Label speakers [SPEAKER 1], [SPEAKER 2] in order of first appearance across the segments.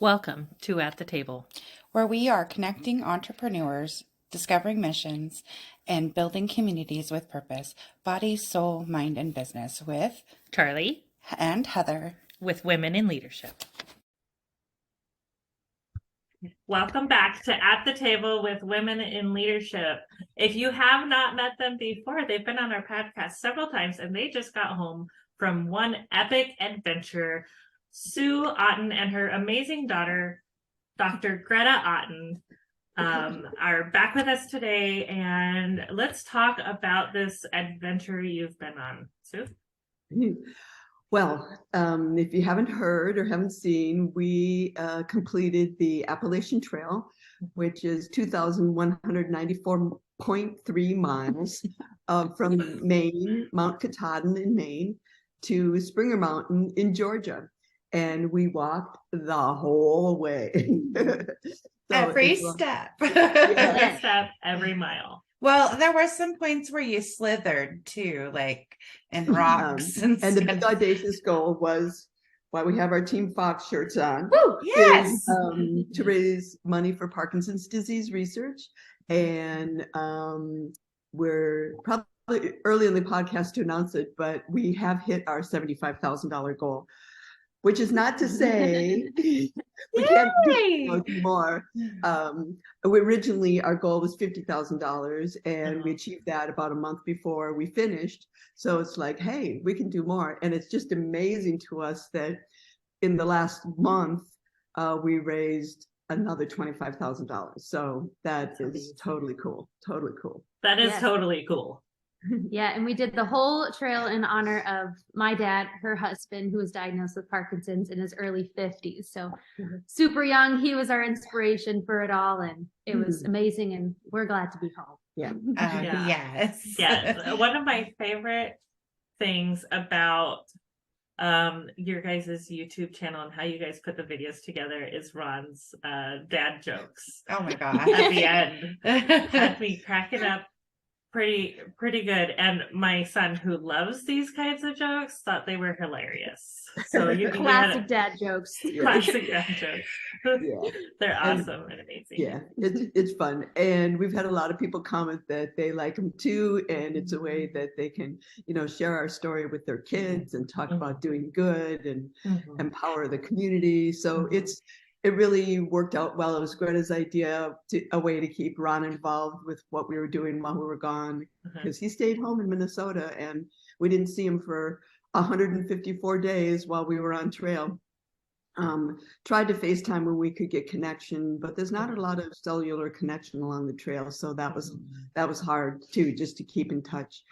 [SPEAKER 1] Welcome to At the Table,
[SPEAKER 2] where we are connecting entrepreneurs, discovering missions, and building communities with purpose, body, soul, mind, and business with
[SPEAKER 1] Charlie
[SPEAKER 2] and Heather,
[SPEAKER 1] with Women in Leadership.
[SPEAKER 3] Welcome back to At the Table with Women in Leadership. If you have not met them before, they've been on our podcast several times, and they just got home from one epic adventure. Sue Otten and her amazing daughter, Dr. Grejta Otten, are back with us today, and let's talk about this adventure you've been on. Sue?
[SPEAKER 4] Well, if you haven't heard or haven't seen, we completed the Appalachian Trail, which is 2,194.3 miles from Maine, Mount Katahdin in Maine, to Springer Mountain in Georgia. And we walked the whole way.
[SPEAKER 2] every step.
[SPEAKER 3] Every step, every mile.
[SPEAKER 2] Well, there were some points where you slithered too, like in rocks.
[SPEAKER 4] And the big audacious goal was, why we have our Team Fox shirts on,
[SPEAKER 2] yes,
[SPEAKER 4] is, to raise money for Parkinson's disease research. And we're probably early in the podcast to announce it, but we have hit our $75,000 goal. Which is not to say we can't do more. Originally, our goal was $50,000, and we achieved that about a month before we finished. So it's like, hey, we can do more. And it's just amazing to us that in the last month, we raised another $25,000. So that is totally cool. Totally cool.
[SPEAKER 3] That is totally cool.
[SPEAKER 5] Yeah, and we did the whole trail in honor of my dad, her husband, who was diagnosed with Parkinson's in his early 50s. So super young, he was our inspiration for it all, and it was amazing, and we're glad to be home.
[SPEAKER 2] Yes.
[SPEAKER 3] Yeah. One of my favorite things about your guys' YouTube channel and how you guys put the videos together is Ron's dad jokes.
[SPEAKER 2] Oh my God.
[SPEAKER 3] At the end. Had me cracking up pretty good, and my son, who loves these kinds of jokes, thought they were hilarious. So you can
[SPEAKER 5] classic dad jokes.
[SPEAKER 3] Classic dad jokes. They're awesome and amazing.
[SPEAKER 4] Yeah, it's fun, and we've had a lot of people comment that they like them too, and it's a way that they can, share our story with their kids and talk about doing good and empower the community. So it really worked out well. It was Greta's idea, a way to keep Ron involved with what we were doing while we were gone, because he stayed home in Minnesota, and we didn't see him for 154 days while we were on trail. Tried to FaceTime when we could get connection, but there's not a lot of cellular connection along the trail, so that was hard too, just to keep in touch.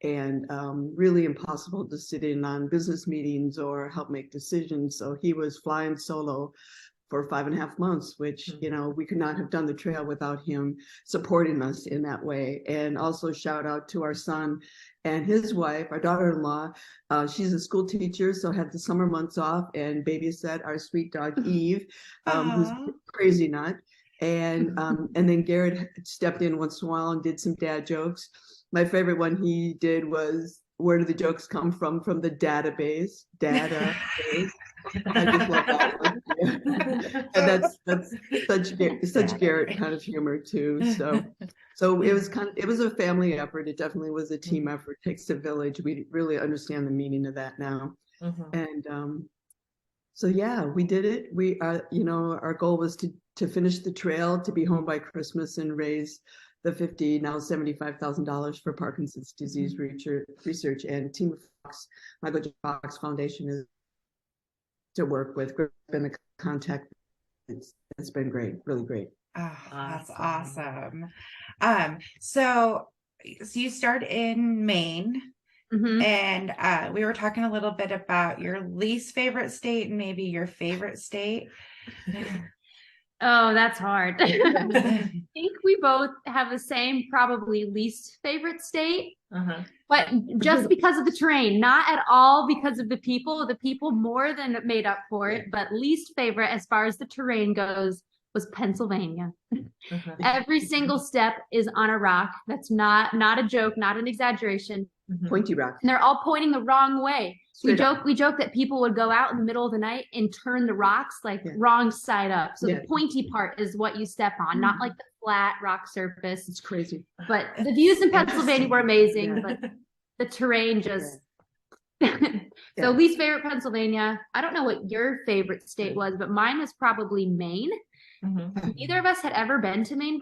[SPEAKER 4] And really impossible to sit in on business meetings or help make decisions. So he was flying solo for 5.5 months, which, we could not have done the trail without him supporting us in that way. And also shout out to our son and his wife, our daughter-in-law. She's a school teacher, so had the summer months off and babysat our sweet dog, Eve, who's a crazy nut. And then Garrett stepped in once in a while and did some dad jokes. My favorite one he did was, where do the jokes come from? From the database. I just love that one. Yeah. And that's such Garrett kind of humor too. So it was a family effort. It definitely was a team effort. It takes a village. We really understand the meaning of that now. And so yeah, we did it. We our goal was to finish the trail, to be home by Christmas, and raise the $75,000 for Parkinson's disease research. And Team Fox, Michael J. Fox Foundation, is to work with. We've been in contact. It's been great, really great.
[SPEAKER 2] Oh, that's awesome. So you started in Maine, and we were talking a little bit about your least favorite state and maybe your favorite state.
[SPEAKER 5] Oh, that's hard. I think we both have the same probably least favorite state, but just because of the terrain, not at all because of the people. The people more than made up for it, but least favorite as far as the terrain goes was Pennsylvania. Every single step is on a rock. That's not a joke, not an exaggeration.
[SPEAKER 4] Pointy rock.
[SPEAKER 5] And they're all pointing the wrong way. We
[SPEAKER 4] Straight up.
[SPEAKER 5] joke that people would go out in the middle of the night and turn the rocks like wrong side up. So the pointy part is what you step on, not like the flat rock surface.
[SPEAKER 4] It's crazy.
[SPEAKER 5] But the views in Pennsylvania were amazing, but the terrain just. So least favorite Pennsylvania. I don't know what your favorite state was, but mine was probably Maine. Neither of us had ever been to Maine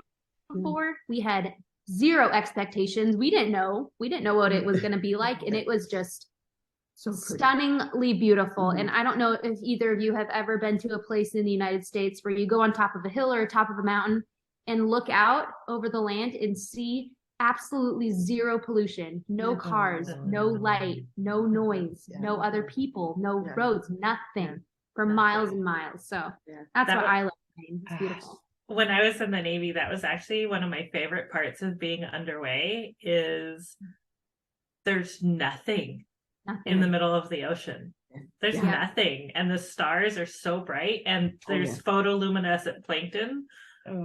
[SPEAKER 5] before. We had zero expectations. We didn't know what it was going to be like, and it was just so stunningly beautiful. And I don't know if either of you have ever been to a place in the United States where you go on top of a hill or top of a mountain and look out over the land and see absolutely zero pollution, no cars, no light, no noise, no other people, no roads, nothing for miles and miles. So that's what I love. It's beautiful.
[SPEAKER 3] When I was in the Navy, that was actually one of my favorite parts of being underway is there's nothing in the middle of the ocean. There's nothing. And the stars are so bright, and there's photoluminescent plankton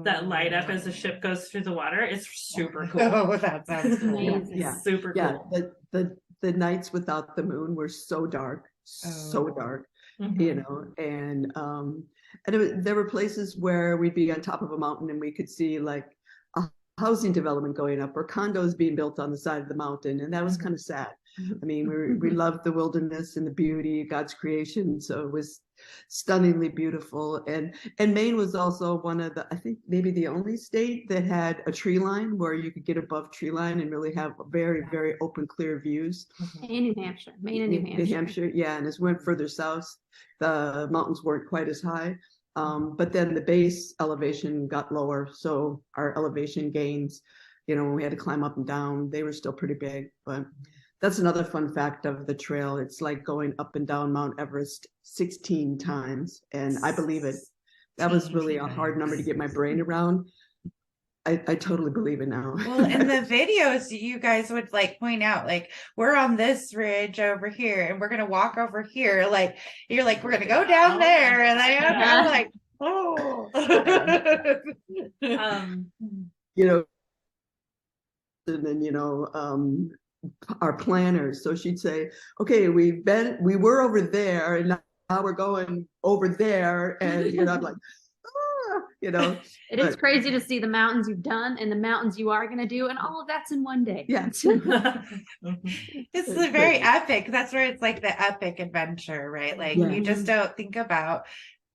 [SPEAKER 3] that light up as the ship goes through the water. It's super cool.
[SPEAKER 2] Oh, that sounds amazing.
[SPEAKER 3] Yeah, super cool.
[SPEAKER 4] The nights without the moon were so dark, so dark, you know, and there were places where we'd be on top of a mountain and we could see like a housing development going up or condos being built on the side of the mountain, and that was kind of sad. I mean, we loved the wilderness and the beauty of God's creation, so it was stunningly beautiful. And Maine was also one of the, I think maybe the only state that had a tree line where you could get above tree line and really have very, very open, clear views.
[SPEAKER 5] And New Hampshire, Maine and New Hampshire.
[SPEAKER 4] Yeah, and as we went further south, the mountains weren't quite as high. But then the base elevation got lower, so our elevation gains, you know, when we had to climb up and down, they were still pretty big. But that's another fun fact of the trail. It's like going up and down Mount Everest 16 times. And I believe it. That was really a hard number to get my brain around. I totally believe it now.
[SPEAKER 2] Well, in the videos, you guys would like point out, like, we're on this ridge over here and we're going to walk over here. Like, you're like, we're going to go down there. And I'm like, oh.
[SPEAKER 4] You know, and then, you know, our planners. So she'd say, okay, we were over there and now we're going over there. And, you know, I'm like, you know,
[SPEAKER 5] it is crazy to see the mountains you've done and the mountains you are going to do, and all of that's in one day.
[SPEAKER 4] Yeah.
[SPEAKER 2] It's very epic. That's where it's like the epic adventure, right? Like you just don't think about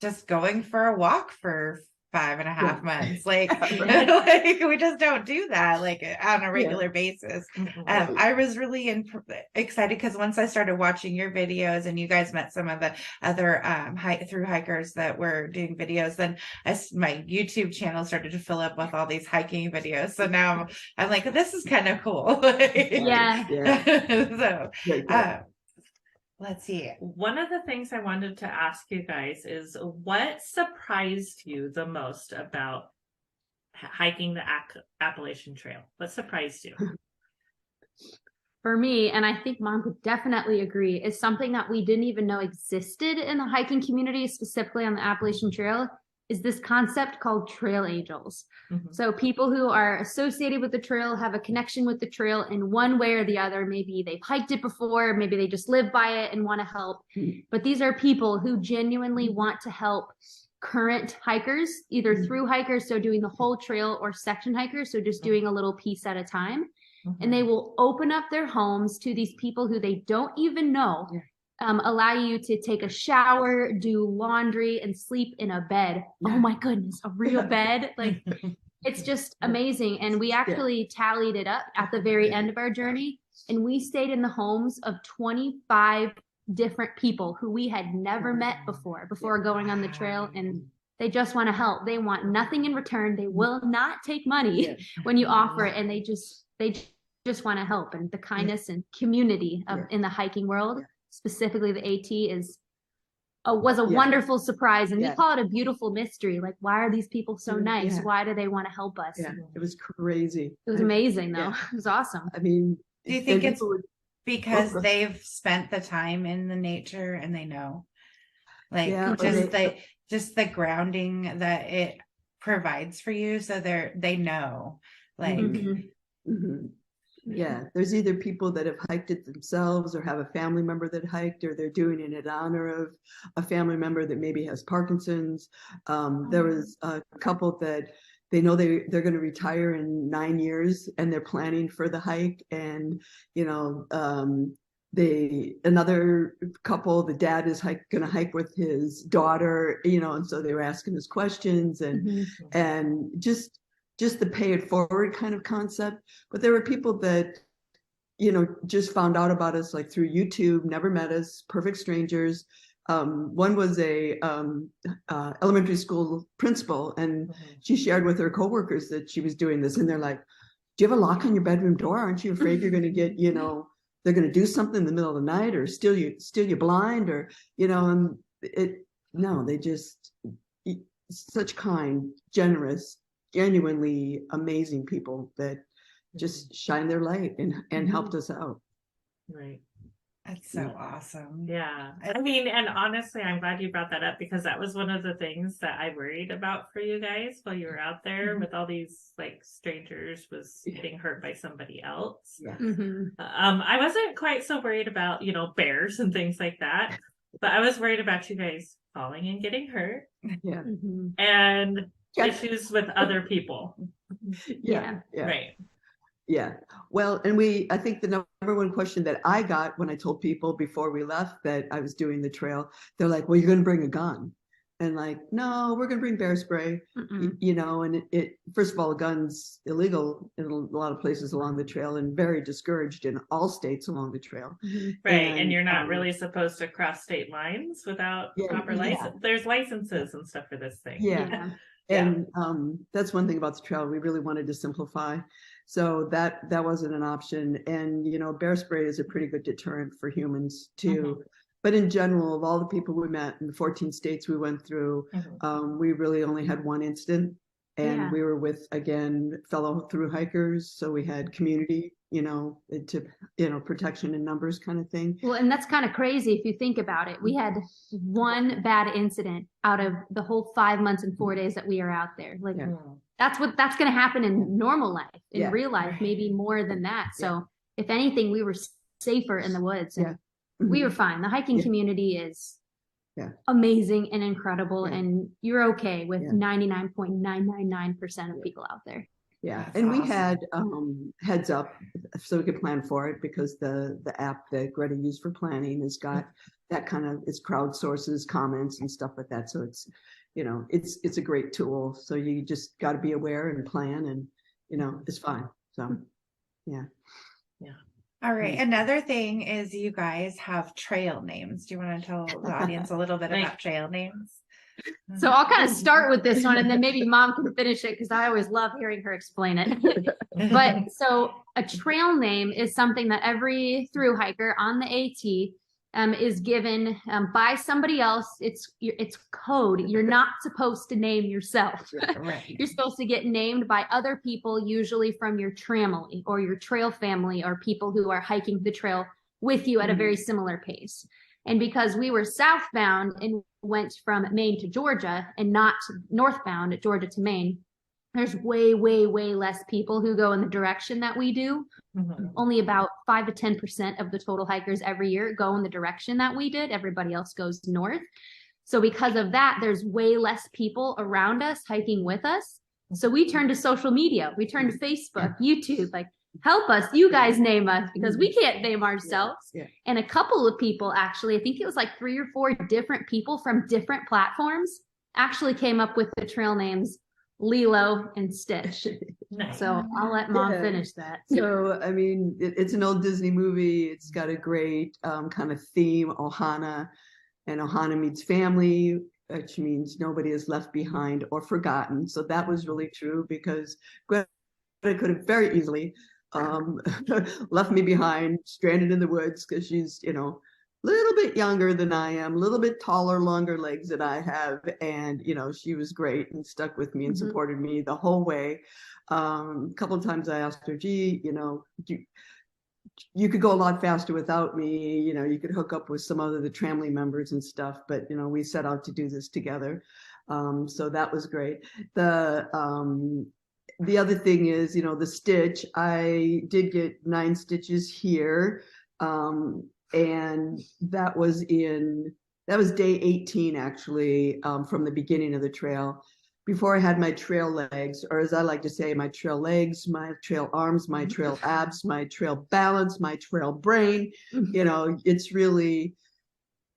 [SPEAKER 2] just going for a walk for 5.5 months. Like, like we just don't do that like on a regular basis. I was really excited because once I started watching your videos and you guys met some of the other through hikers that were doing videos, then my YouTube channel started to fill up with all these hiking videos. So now I'm like, this is kind of cool. So let's see.
[SPEAKER 3] One of the things I wanted to ask you guys is what surprised you the most about hiking the Appalachian Trail? What surprised you?
[SPEAKER 5] For me, and I think Mom would definitely agree, is something that we didn't even know existed in the hiking community, specifically on the Appalachian Trail, is this concept called trail angels. So people who are associated with the trail have a connection with the trail in one way or the other. Maybe they've hiked it before, maybe they just live by it and want to help. But these are people who genuinely want to help current hikers, either through hikers, so doing the whole trail, or section hikers, so just doing a little piece at a time. And they will open up their homes to these people who they don't even know. Allow you to take a shower, do laundry, and sleep in a bed. Oh my goodness, a real bed. Like, it's just amazing. And we actually tallied it up at the very end of our journey, and we stayed in the homes of 25 different people who we had never met before going on the trail. And they just want to help. They want nothing in return. They will not take money when you offer it. And they just want to help. And the kindness and community in the hiking world, specifically the AT, was a wonderful surprise. And we call it a beautiful mystery. Like, why are these people so nice? Why do they want to help us?
[SPEAKER 4] It was crazy.
[SPEAKER 5] It was amazing though. It was awesome.
[SPEAKER 4] I mean,
[SPEAKER 2] do you think it's because they've spent the time in the nature and they know, like, just the grounding that it provides for you, so they know, like,
[SPEAKER 4] Yeah, there's either people that have hiked it themselves or have a family member that hiked, or they're doing it in honor of a family member that maybe has Parkinson's. There was a couple that they know they're going to retire in 9 years and they're planning for the hike. And, another couple, the dad is going to hike with his daughter, and so they were asking us questions and just the pay it forward kind of concept. But there were people that, just found out about us like through YouTube, never met us, perfect strangers. One was a elementary school principal, and she shared with her coworkers that she was doing this, and they're like, do you have a lock on your bedroom door? Aren't you afraid you're going to get, they're going to do something in the middle of the night or steal you blind, or, and they just, such kind, generous, genuinely amazing people that just shine their light and helped us out.
[SPEAKER 3] Right.
[SPEAKER 2] That's so awesome.
[SPEAKER 3] Yeah. I mean, and honestly, I'm glad you brought that up, because that was one of the things that I worried about for you guys while you were out there with all these like strangers, was getting hurt by somebody else.
[SPEAKER 4] Yeah.
[SPEAKER 3] I wasn't quite so worried about, bears and things like that, but I was worried about you guys falling and getting hurt.
[SPEAKER 4] Yeah.
[SPEAKER 3] And issues with other people.
[SPEAKER 4] Yeah.
[SPEAKER 3] Right.
[SPEAKER 4] Yeah. Well, and I think the number one question that I got when I told people before we left that I was doing the trail, they're like, well, you're going to bring a gun. And like, no, we're going to bring bear spray, and it, first of all, a gun's illegal in a lot of places along the trail and very discouraged in all states along the trail.
[SPEAKER 3] Right. And you're not really supposed to cross state lines without proper license. There's licenses and stuff for this thing.
[SPEAKER 4] Yeah. And that's one thing about the trail. We really wanted to simplify. So that wasn't an option. And, bear spray is a pretty good deterrent for humans too. But in general, of all the people we met in the 14 states we went through, we really only had one incident. And we were with, again, fellow through hikers. So we had community, protection in numbers kind of thing.
[SPEAKER 5] Well, and that's kind of crazy if you think about it. We had one bad incident out of the whole 5 months and 4 days that we are out there. Like that's going to happen in normal life, in real life, maybe more than that. So if anything, we were safer in the woods. And we were fine. The hiking community is amazing and incredible, and you're okay with 99.999% of people out there.
[SPEAKER 4] Yeah.
[SPEAKER 2] That's
[SPEAKER 4] and
[SPEAKER 2] awesome.
[SPEAKER 4] We had heads up so we could plan for it, because the app that Greta used for planning has got that kind of, it's crowdsources comments and stuff like that. So it's, it's a great tool. So you just got to be aware and plan, and, it's fine. So, yeah.
[SPEAKER 2] All right. Another thing is you guys have trail names. Do you want to tell the audience a little bit about trail names?
[SPEAKER 5] So I'll kind of start with this one, and then maybe Mom can finish it, because I always love hearing her explain it. But so a trail name is something that every thru hiker on the AT is given by somebody else. It's code. You're not supposed to name yourself.
[SPEAKER 2] Right.
[SPEAKER 5] You're supposed to get named by other people, usually from your tramily or your trail family, or people who are hiking the trail with you at a very similar pace. And because we were southbound and went from Maine to Georgia and not northbound at Georgia to Maine, there's way, way, way less people who go in the direction that we do. Only about 5 to 10% of the total hikers every year go in the direction that we did. Everybody else goes north. So because of that, there's way less people around us hiking with us. So we turned to social media. We turned to Facebook, YouTube, like, help us, you guys name us, because we can't name ourselves. And a couple of people, actually, I think it was like 3 or 4 different people from different platforms actually came up with the trail names Lilo and Stitch.
[SPEAKER 3] Nice.
[SPEAKER 5] So I'll let Mom finish that.
[SPEAKER 4] So, I mean, it's an old Disney movie. It's got a great kind of theme, Ohana, and Ohana means family, which means nobody is left behind or forgotten. So that was really true, because Greta could have very easily left me behind, stranded in the woods, because she's, little bit younger than I am, a little bit taller, longer legs than I have. And, she was great and stuck with me and supported me the whole way. A couple of times I asked her, gee, you could go a lot faster without me. You could hook up with some other the family members and stuff. But, we set out to do this together. So that was great. the other thing is, you know, the stitch, I did get 9 stitches here. And that was day 18, actually, from the beginning of the trail. Before I had my trail legs, or as I like to say, my trail legs, my trail arms, my trail abs, my trail balance, my trail brain. You know, it's really,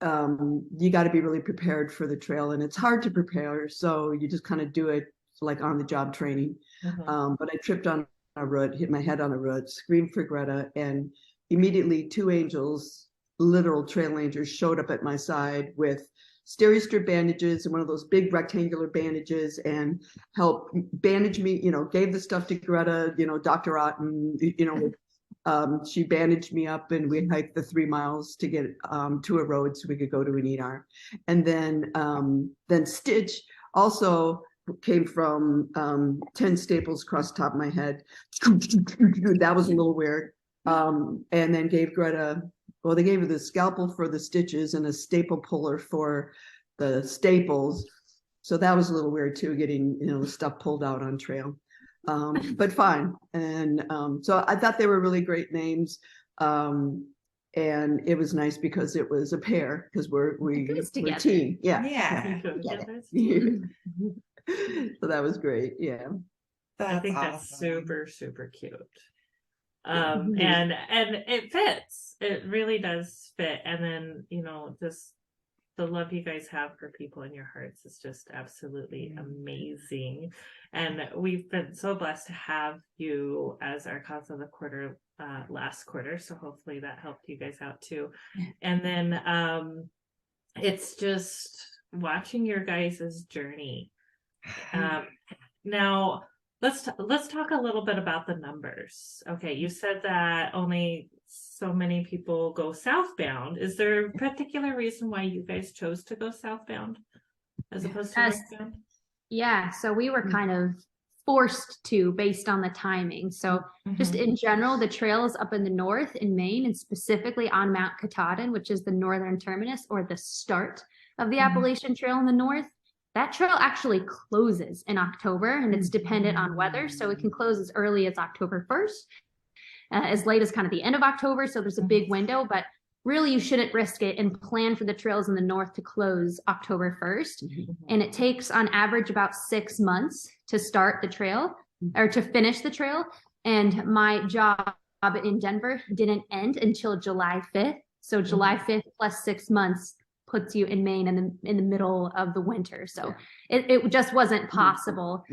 [SPEAKER 4] you got to be really prepared for the trail, and it's hard to prepare. So you just kind of do it like on the job training. But I tripped on a root, hit my head on a root, screamed for Greta, and immediately 2 angels, literal trail angels, showed up at my side with steri-strip bandages and one of those big rectangular bandages, and helped bandage me, you know, gave the stuff to Greta, you know, Dr. Otten, you know, she bandaged me up, and we hiked the 3 miles to get to a road so we could go to an ER. And then Stitch also came from 10 staples across the top of my head. That was a little weird. And then gave Greta, well, they gave her the scalpel for the stitches and a staple puller for the staples. So that was a little weird too, getting, you know, the stuff pulled out on trail. But fine. And so I thought they were really great names. And it was nice because it was a pair, because we're a team. Yeah. So that was great. Yeah.
[SPEAKER 3] I think that's super, super cute. And it fits. It really does fit. And then, you know, just the love you guys have for people in your hearts is just absolutely amazing. And we've been so blessed to have you as our cause of the quarter last quarter. So hopefully that helped you guys out too. And then it's just watching your guys' journey. Now let's talk a little bit about the numbers. Okay, you said that only so many people go southbound. Is there a particular reason why you guys chose to go southbound as opposed to northbound?
[SPEAKER 5] Yeah, so we were kind of forced to based on the timing. So just in general, the trails up in the north in Maine, and specifically on Mount Katahdin, which is the northern terminus or the start of the Appalachian Trail in the north, that trail actually closes in October, and it's dependent on weather. So it can close as early as October 1st, as late as kind of the end of October. So there's a big window, but really you shouldn't risk it and plan for the trails in the north to close October 1st. And it takes on average about 6 months to start the trail or to finish the trail. And my job in Denver didn't end until July 5th. So July 5th plus 6 months puts you in Maine in the middle of the winter. So it just wasn't possible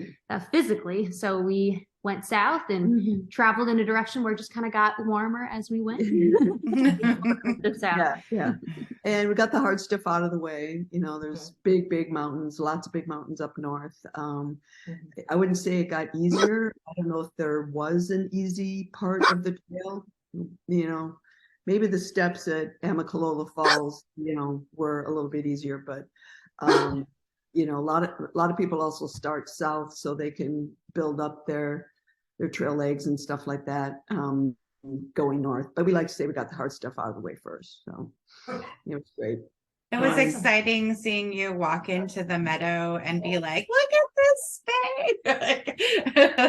[SPEAKER 5] physically. So we went south and traveled in a direction where it just kind of got warmer as we went.
[SPEAKER 4] Yeah. And we got the hard stuff out of the way. You know, there's big mountains, lots of big mountains up north. I wouldn't say it got easier. I don't know if there was an easy part of the trail. You know, maybe the steps at Amicalola Falls, you know, were a little bit easier, but you know, a lot of people also start south so they can build up their trail legs and stuff like that, going north. But we like to say we got the hard stuff out of the way first. So it was great.
[SPEAKER 2] It was exciting seeing you walk into the meadow and be like, look at this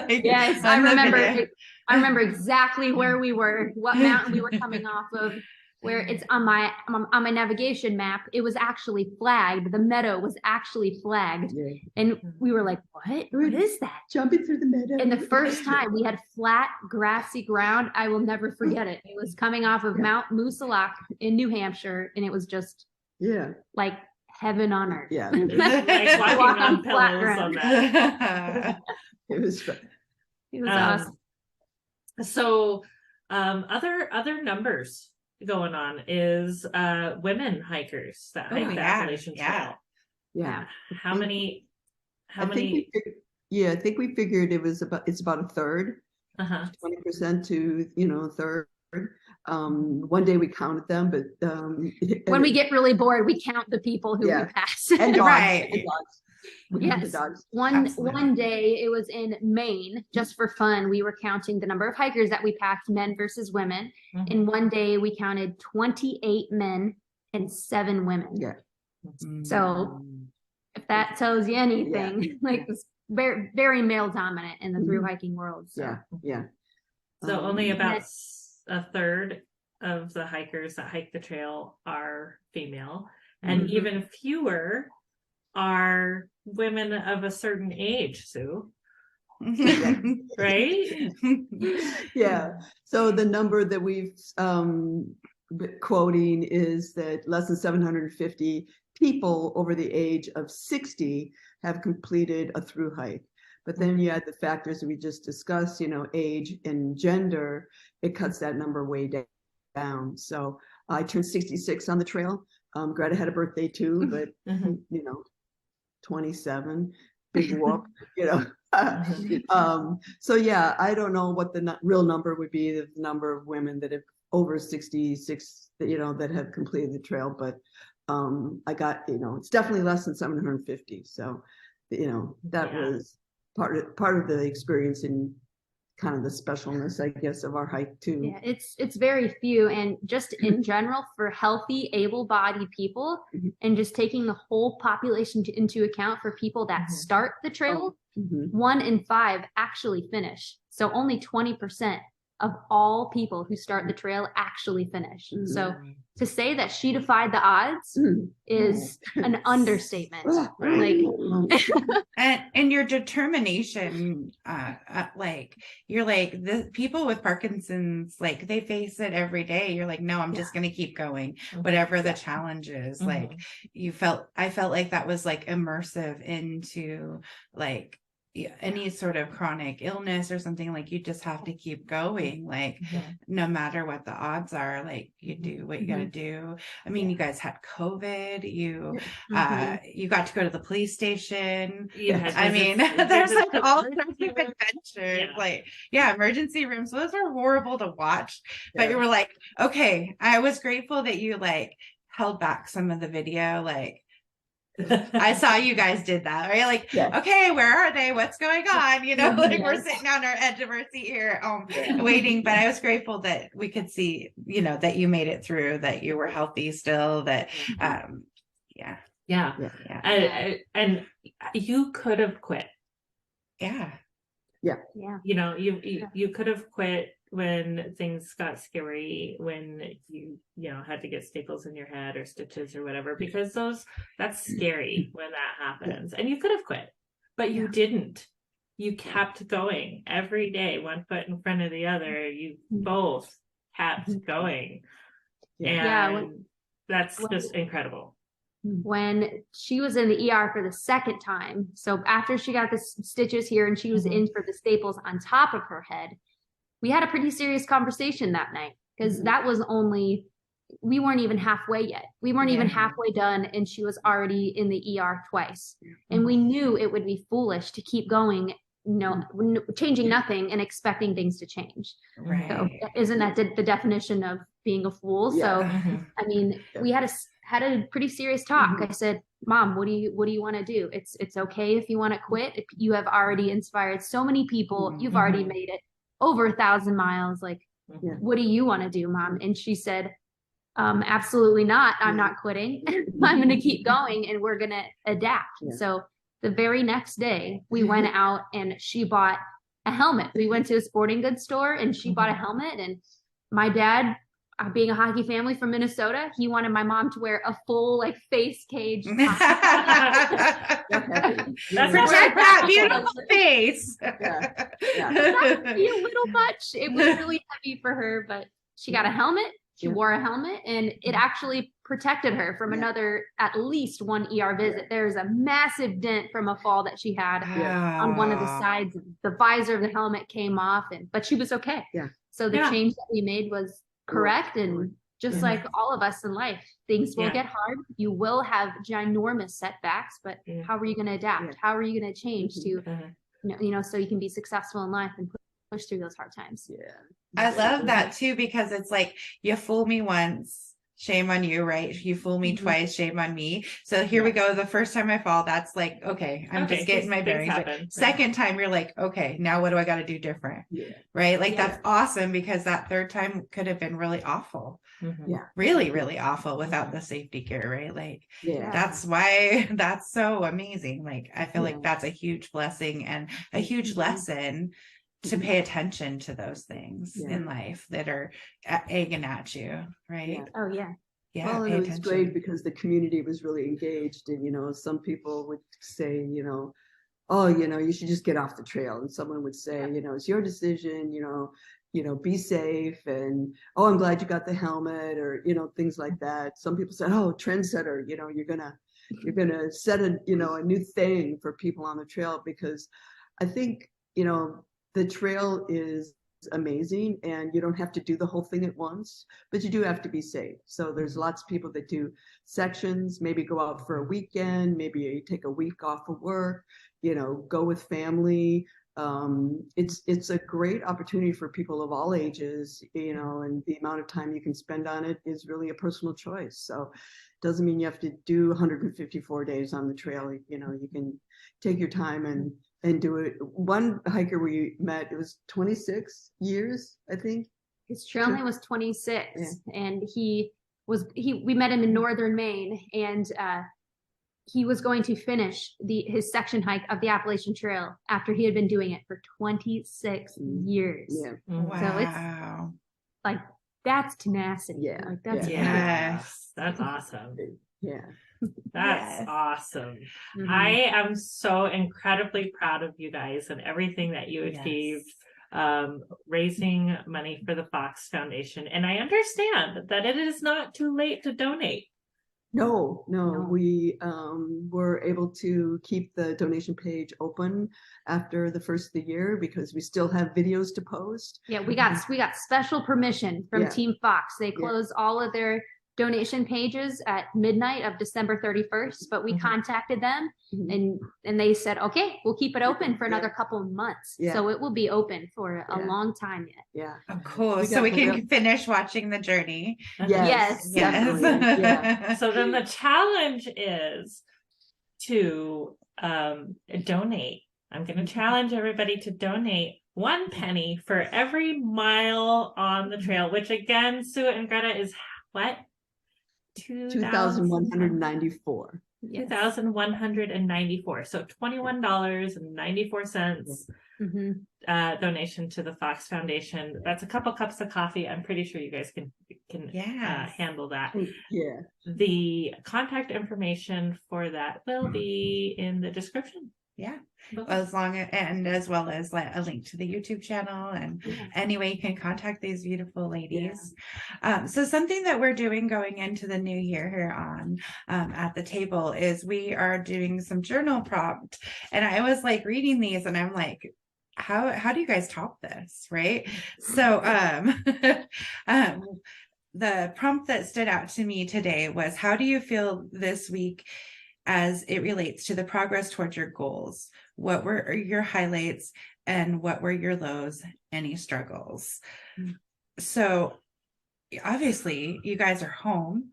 [SPEAKER 2] spade.
[SPEAKER 5] Yes, I remember exactly where we were, what mountain we were coming off of, where it's on my navigation map. It was actually flagged. The meadow was actually flagged. Yeah. And we were like, what is that?
[SPEAKER 4] Jumping through the meadow.
[SPEAKER 5] And the first time we had flat, grassy ground, I will never forget it. It was coming off of Mount Moosilauke in New Hampshire, and it was just like heaven on earth.
[SPEAKER 3] Yeah. Like walking on pillows on that.
[SPEAKER 4] It was fun.
[SPEAKER 5] It was awesome.
[SPEAKER 3] So other numbers going on is women hikers that hike the Appalachian Trail.
[SPEAKER 4] Yeah.
[SPEAKER 3] How many?
[SPEAKER 4] I think we figured it's about a third, 20% to, you know, a third. One day we counted them, but
[SPEAKER 5] when we get really bored, we count the people who we pass.
[SPEAKER 4] And dogs.
[SPEAKER 2] Right.
[SPEAKER 4] And dogs.
[SPEAKER 5] Yes. One day it was in Maine, just for fun. We were counting the number of hikers that we packed, men versus women. And one day we counted 28 men and 7 women.
[SPEAKER 4] Yeah.
[SPEAKER 5] So if that tells you anything, like very, very male dominant in the through hiking world. So.
[SPEAKER 4] Yeah.
[SPEAKER 3] So only about
[SPEAKER 5] Yes.
[SPEAKER 3] a third of the hikers that hike the trail are female, and even fewer are women of a certain age, Sue. Right?
[SPEAKER 4] Yeah. So the number that we've quoting is that less than 750 people over the age of 60 have completed a through hike. But then you add the factors we just discussed, age and gender, it cuts that number way down. So I turned 66 on the trail. Greta had a birthday too, but 27, big whoop, so yeah, I don't know what the real number would be, the number of women that have over 66, that have completed the trail, but I got, it's definitely less than 750. So, that was part of the experience and kind of the specialness, I guess, of our hike too.
[SPEAKER 5] Yeah, it's very few, and just in general for healthy, able-bodied people, and just taking the whole population into account for people that start the trail, 1 in 5 actually finish. So only 20% of all people who start the trail actually finish. So to say that she defied the odds is an understatement.
[SPEAKER 2] And your determination, you're like, the people with Parkinson's, like they face it every day. You're like, no, I'm just going to keep going, whatever the challenge is. Like I felt like that was like immersive into like any sort of chronic illness or something. Like you just have to keep going, like no matter what the odds are, like you do what you got to do. I mean, you guys had COVID, you got to go to the police station. I mean, there's like all sorts of adventures, like emergency rooms. Those are horrible to watch, but you were like, okay, I was grateful that you like held back some of the video, like I saw you guys did that, right? Like, okay, where are they? What's going on? Like we're sitting on our edge of our seat here at home waiting. But I was grateful that we could see, that you made it through, that you were healthy still, that,
[SPEAKER 3] and you could have quit. You could have quit when things got scary, when you had to get staples in your head or stitches or whatever, because that's scary when that happens. And you could have quit, but you didn't. You kept going every day, one foot in front of the other. You both kept going. And that's just incredible.
[SPEAKER 5] When she was in the ER for the second time, so after she got the stitches here and she was in for the staples on top of her head, we had a pretty serious conversation that night, because that was we weren't even halfway yet. We weren't even halfway done, and she was already in the ER twice. And we knew it would be foolish to keep going, changing nothing and expecting things to change.
[SPEAKER 2] Right.
[SPEAKER 5] So isn't that the definition of being a fool? So, I mean, we had a pretty serious talk. I said, Mom, what do you want to do? It's okay if you want to quit. If you have already inspired so many people, you've already made it over 1,000 miles. Like, what do you want to do, Mom? And she said, absolutely not. I'm not quitting. I'm going to keep going, and we're going to adapt. So the very next day we went out and she bought a helmet. We went to a sporting goods store and she bought a helmet, and my dad, being a hockey family from Minnesota, he wanted my mom to wear a full like face cage.
[SPEAKER 2] Protect that beautiful face.
[SPEAKER 5] That would be a little much. It was really heavy for her, but she got a helmet. She wore a helmet, and it actually protected her from at least one ER visit. There's a massive dent from a fall that she had on one of the sides. The visor of the helmet came off, but she was okay. So the change that we made was correct. And just like all of us in life, things will get hard. You will have ginormous setbacks, but how are you going to adapt? How are you going to change to, so you can be successful in life and push through those hard times?
[SPEAKER 2] I love that too, because it's like, you fool me once, shame on you, right? You fool me twice, shame on me. So here we go. The first time I fall, that's like, okay, I'm just getting my bearings. Second time, you're like, okay, now what do I got to do different? Right? Like that's awesome, because that third time could have been really awful. Really, really awful without the safety gear, right? Like that's why that's so amazing. Like I feel like that's a huge blessing and a huge lesson to pay attention to those things in life that are egging at you, right?
[SPEAKER 5] Oh yeah.
[SPEAKER 4] Well, and it was great because the community was really engaged, and some people would say, oh, you should just get off the trail, and someone would say, it's your decision, be safe, and oh, I'm glad you got the helmet, or things like that. Some people said, oh, trendsetter, you're gonna set a a new thing for people on the trail, because I think the trail is amazing, and you don't have to do the whole thing at once, but you do have to be safe. So there's lots of people that do sections, maybe go out for a weekend, maybe you take a week off of work, go with family. It's a great opportunity for people of all ages, and the amount of time you can spend on it is really a personal choice. So it doesn't mean you have to do 154 days on the trail. You can take your time and do it. One hiker we met, it was 26 years, I think.
[SPEAKER 5] His trail name was 26, and we met him in northern Maine, and he was going to finish his section hike of the Appalachian Trail after he had been doing it for 26 years.
[SPEAKER 2] Wow.
[SPEAKER 5] So it's like, that's tenacity. Like
[SPEAKER 3] That's awesome.
[SPEAKER 2] That's
[SPEAKER 3] awesome. I am so incredibly proud of you guys and everything that you achieved, raising money for the Fox Foundation. And I understand that it is not too late to donate.
[SPEAKER 4] No, we were able to keep the donation page open after the first of the year, because we still have videos to post.
[SPEAKER 5] We got special permission from Team Fox. They closed all of their donation pages at midnight of December 31st, but we contacted them and they said, okay, we'll keep it open for another couple of months. So it will be open for a long time yet.
[SPEAKER 2] Oh, cool. So we can finish watching the journey.
[SPEAKER 5] Yes.
[SPEAKER 3] So then the challenge is to donate. I'm going to challenge everybody to donate 1 penny for every mile on the trail, which again, Sue and Greta, is what?
[SPEAKER 4] 2,194.
[SPEAKER 3] 2,194. So $21.94 donation to the Fox Foundation. That's a couple cups of coffee. I'm pretty sure you guys can handle that. The contact information for that will be in the description. As well as a link to the YouTube channel, and any way you can contact these beautiful ladies. So something that we're doing going into the new year here on At the Table is we are doing some journal prompt, and I was like reading these and I'm like, how do you guys top this, right? So the prompt that stood out to me today was, how do you feel this week as it relates to the progress towards your goals? What were your highlights and what were your lows, any struggles? So obviously you guys are home.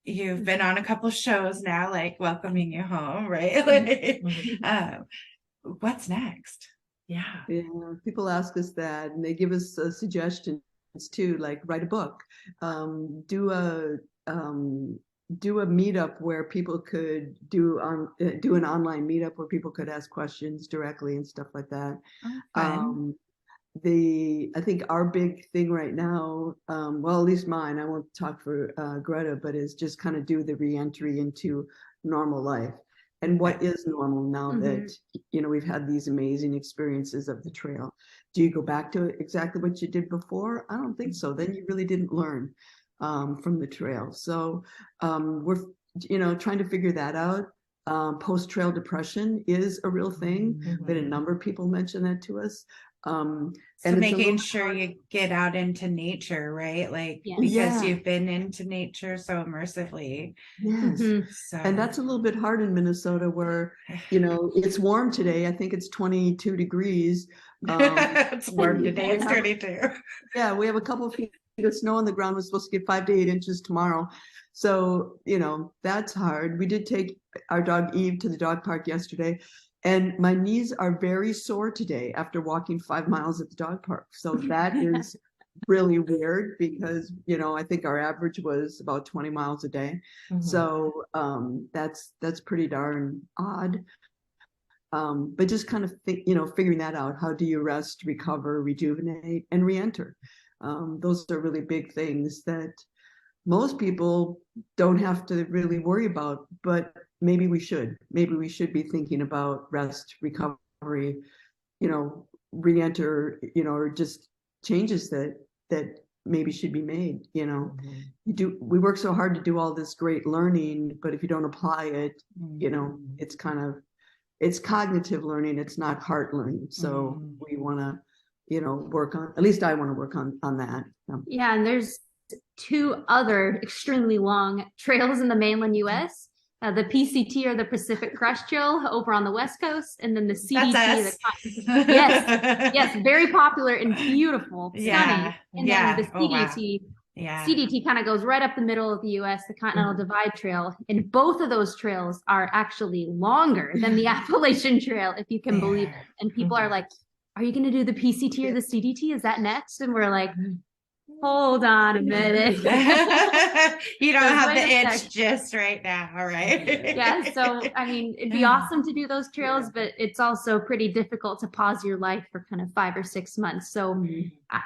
[SPEAKER 3] You've been on a couple shows now, like welcoming you home, right? What's next?
[SPEAKER 4] People ask us that, and they give us suggestions too, like write a book, do a meetup where people could do an online meetup where people could ask questions directly and stuff like that. I think our big thing right now, well, at least mine, I won't talk for Greta, but is just kind of do the re-entry into normal life. And what is normal now that, we've had these amazing experiences of the trail? Do you go back to exactly what you did before? I don't think so. Then you really didn't learn from the trail. So we're, trying to figure that out. Post-trail depression is a real thing. But a number of people mention that to us.
[SPEAKER 2] So making sure you get out into nature, right? Like, because you've been into nature so immersively. So.
[SPEAKER 4] And that's a little bit hard in Minnesota where, it's warm today. I think it's 22 degrees.
[SPEAKER 2] It's warm today. It's 32.
[SPEAKER 4] Yeah, we have a couple of of snow on the ground. We're supposed to get 5 to 8 inches tomorrow. So, that's hard. We did take our dog Eve to the dog park yesterday, and my knees are very sore today after walking 5 miles at the dog park. So that is really weird because, I think our average was about 20 miles a day. So that's pretty darn odd. But just kind of figuring that out. How do you rest, recover, rejuvenate, and re-enter? Those are really big things that most people don't have to really worry about, but maybe we should. Maybe we should be thinking about rest, recovery, re-enter, or just changes that maybe should be made. We work so hard to do all this great learning, but if you don't apply it, it's cognitive learning, it's not heart learning. So we want to work on, at least I want to work on that.
[SPEAKER 5] Yeah, and there's 2 other extremely long trails in the mainland US. The PCT, or the Pacific Crest Trail, over on the West Coast, and then the CDT.
[SPEAKER 2] That's us.
[SPEAKER 5] Yes, very popular and beautiful, stunning.
[SPEAKER 2] Yeah,
[SPEAKER 5] And
[SPEAKER 2] yeah.
[SPEAKER 5] then the
[SPEAKER 2] Oh, wow.
[SPEAKER 5] CDT.
[SPEAKER 2] Yeah.
[SPEAKER 5] CDT kind of goes right up the middle of the US, the Continental Divide Trail, and both of those trails are actually longer than the Appalachian Trail, if you can believe it. And people are like, "Are you going to do the PCT or the CDT? Is that next?" And we're like, hold on a minute.
[SPEAKER 2] You don't
[SPEAKER 5] So
[SPEAKER 2] have
[SPEAKER 5] wait
[SPEAKER 2] the
[SPEAKER 5] a
[SPEAKER 2] itch
[SPEAKER 5] sec.
[SPEAKER 2] just right now, right?
[SPEAKER 5] Yeah, so I mean, it'd be awesome to do those trails, but it's also pretty difficult to pause your life for kind of 5 or 6 months. So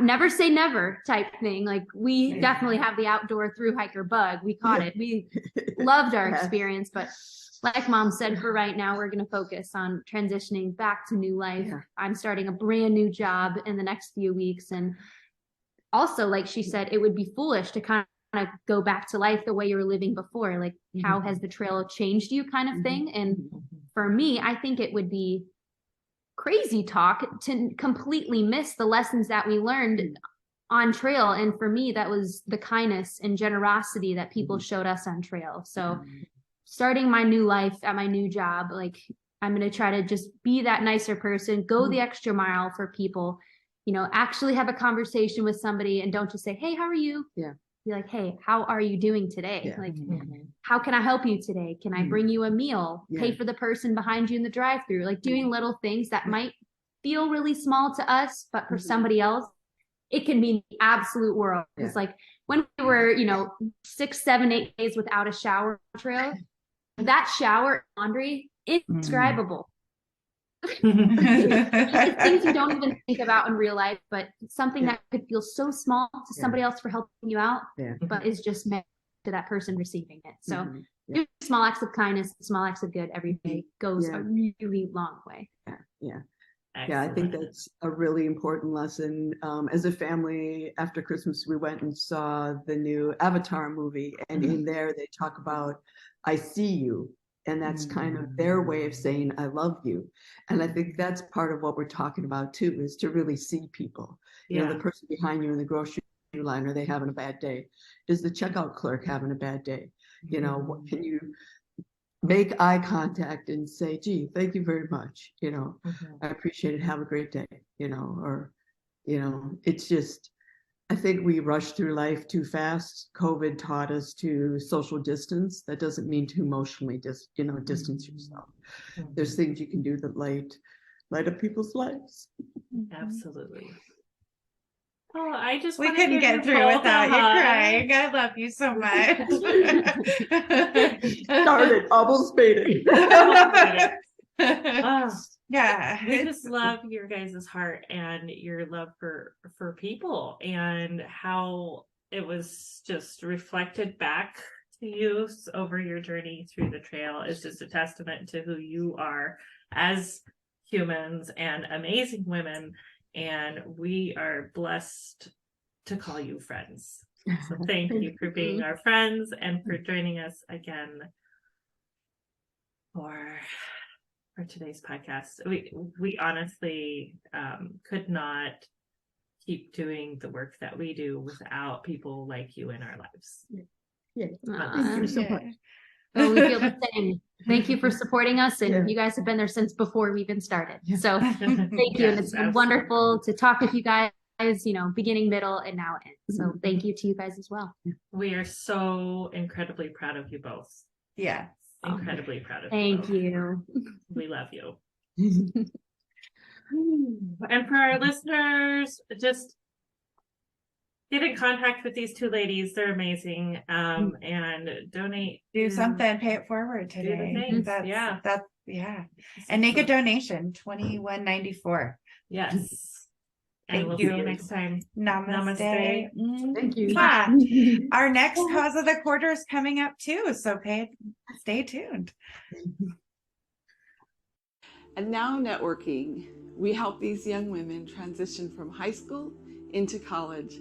[SPEAKER 5] never say never type thing. Like, we definitely have the outdoor through hiker bug. We caught it. We loved our experience, but like Mom said, for right now, we're going to focus on transitioning back to new life.
[SPEAKER 4] Yeah.
[SPEAKER 5] I'm starting a brand new job in the next few weeks. And also, like she said, it would be foolish to kind of go back to life the way you were living before. Like, how has the trail changed you, kind of thing? And for me, I think it would be crazy talk to completely miss the lessons that we learned on trail. And for me, that was the kindness and generosity that people showed us on trail. So starting my new life at my new job, like, I'm going to try to just be that nicer person, go the extra mile for people, actually have a conversation with somebody, and don't just say, "Hey, how are you?"
[SPEAKER 4] Yeah.
[SPEAKER 5] Be like, "Hey, how are you doing today?"
[SPEAKER 4] Yeah.
[SPEAKER 5] Like, how can I help you today? Can I bring you a meal?
[SPEAKER 4] Yeah.
[SPEAKER 5] Pay for the person behind you in the drive-through? Like, doing little things that might feel really small to us, but for somebody else, it can mean the absolute world. It's like when we were, 6, 7, 8 days without a shower on trail, that shower laundry, indescribable. It's things you don't even think about in real life, but something that could feel so small to somebody else for helping you out, but is just meant to that person receiving it. So doing small acts of kindness, small acts of good every day goes a really long way.
[SPEAKER 4] Yeah, I think that's a really important lesson. As a family, after Christmas, we went and saw the new Avatar movie, and in there they talk about, "I see you." And that's kind of their way of saying, "I love you." And I think that's part of what we're talking about too, is to really see people. The person behind you in the grocery line, are they having a bad day? Is the checkout clerk having a bad day? Can you make eye contact and say, "Gee, thank you very much. I appreciate it. Have a great day." It's just, I think we rush through life too fast. COVID taught us to social distance. That doesn't mean to emotionally distance yourself. There's things you can do that light up people's lives.
[SPEAKER 3] Absolutely. Oh, I just
[SPEAKER 2] We
[SPEAKER 3] wanna give
[SPEAKER 2] couldn't get
[SPEAKER 3] you
[SPEAKER 2] through
[SPEAKER 3] both
[SPEAKER 2] without
[SPEAKER 3] a
[SPEAKER 2] you
[SPEAKER 3] hug.
[SPEAKER 2] crying. I love you so much.
[SPEAKER 4] Started, almost made it.
[SPEAKER 3] Oh,
[SPEAKER 2] Yeah.
[SPEAKER 3] we just love your guys' heart and your love for people, and how it was just reflected back to you over your journey through the trail is just a testament to who you are as humans and amazing women. And we are blessed to call you friends. So thank you for being our friends and for joining us again for today's podcast. We honestly could not keep doing the work that we do without people like you in our lives.
[SPEAKER 4] Thank you so much.
[SPEAKER 5] Well, we feel the same. Thank you for supporting us, and you guys have been there since before we even started. So thank you, and it's been wonderful to talk with you guys beginning, middle, and now end. So thank you to you guys as well.
[SPEAKER 3] We are so incredibly proud of you both.
[SPEAKER 2] Yeah.
[SPEAKER 3] Incredibly proud of you.
[SPEAKER 5] Thank
[SPEAKER 3] both.
[SPEAKER 5] you.
[SPEAKER 3] We love you. And for our listeners, just get in contact with these two ladies. They're amazing. And donate.
[SPEAKER 2] Do
[SPEAKER 3] to-
[SPEAKER 2] something, pay it forward
[SPEAKER 3] Do the
[SPEAKER 2] today.
[SPEAKER 3] things,
[SPEAKER 2] That's
[SPEAKER 3] yeah.
[SPEAKER 2] And make a donation, $21.94.
[SPEAKER 3] Yes. And
[SPEAKER 2] Thank
[SPEAKER 3] we'll
[SPEAKER 2] you.
[SPEAKER 3] see you next time.
[SPEAKER 2] Namaste.
[SPEAKER 4] Thank you.
[SPEAKER 2] Mwah. Our next cause of the quarter is coming up too, so stay tuned.
[SPEAKER 6] And now networking. We help these young women transition from high school into college.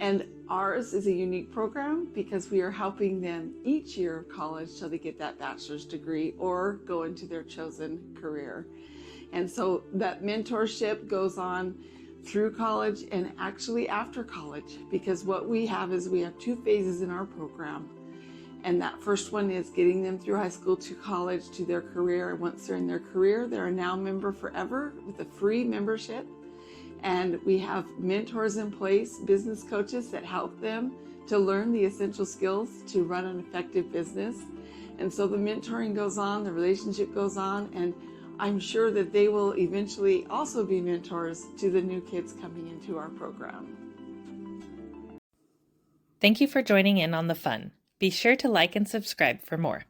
[SPEAKER 6] And ours is a unique program because we are helping them each year of college till they get that bachelor's degree or go into their chosen career. And so that mentorship goes on through college and actually after college, because what we have is we have 2 phases in our program. And that first one is getting them through high school to college to their career. And once they're in their career, they're a Now member forever with a free membership. And we have mentors in place, business coaches that help them to learn the essential skills to run an effective business. And so the mentoring goes on, the relationship goes on, and I'm sure that they will eventually also be mentors to the new kids coming into our program.
[SPEAKER 1] Thank you for joining in on the fun. Be sure to like and subscribe for more.